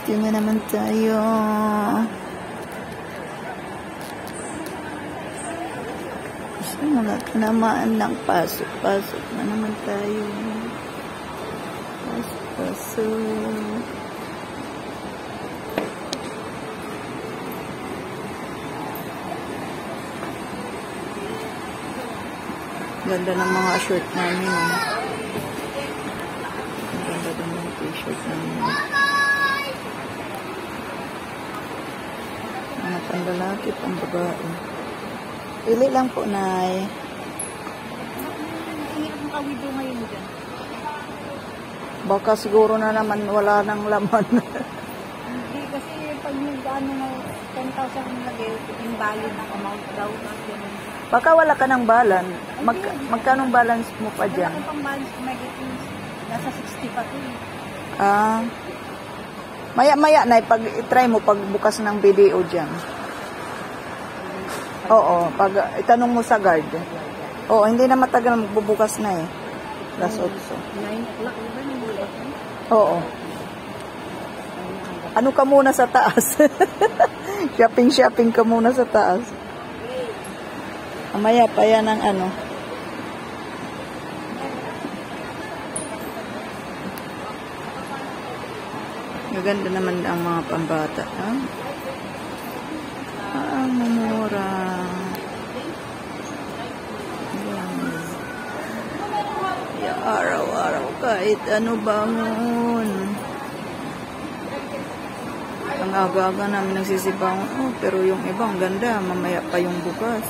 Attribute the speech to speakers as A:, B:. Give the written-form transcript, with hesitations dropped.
A: Dito na naman tayo. Wala naman lang. Pasok na naman tayo. Pasok. Ganda ng mga shirt namin. Ganda ng mga t-shirt namin. Mga pandalaki, pambabae. Pili lang po, Nay.
B: Hirap makawido ngayon dyan.
A: Baka siguro na naman wala nang laman.
B: Hindi kasi pag nag-ano na 10,000 lagi, yung value ng amount daw.
A: Baka wala ka ng balan. Magkanong balance mo pa dyan?
B: Wala ko pang balance kung may nasa 60 pa to.
A: Maya-maya, Nay, pag i-try mo pagbukas ng video dyan. Oo, pag itanong mo sa guard. Oo, hindi na matagal magbubukas na eh. Plus 8.
B: 9 o'clock ba yung bukas?
A: Oo. Ano ka muna sa taas? Shopping ka muna sa taas. Mamaya pa yan ang ano. Maganda naman ang mga pambata. Ha? Ang mumura. Araw-araw kahit ano bangon. Ang aga-aga namin nagsisibangon. Oh, pero yung ibang ganda. Mamaya pa yung bukas.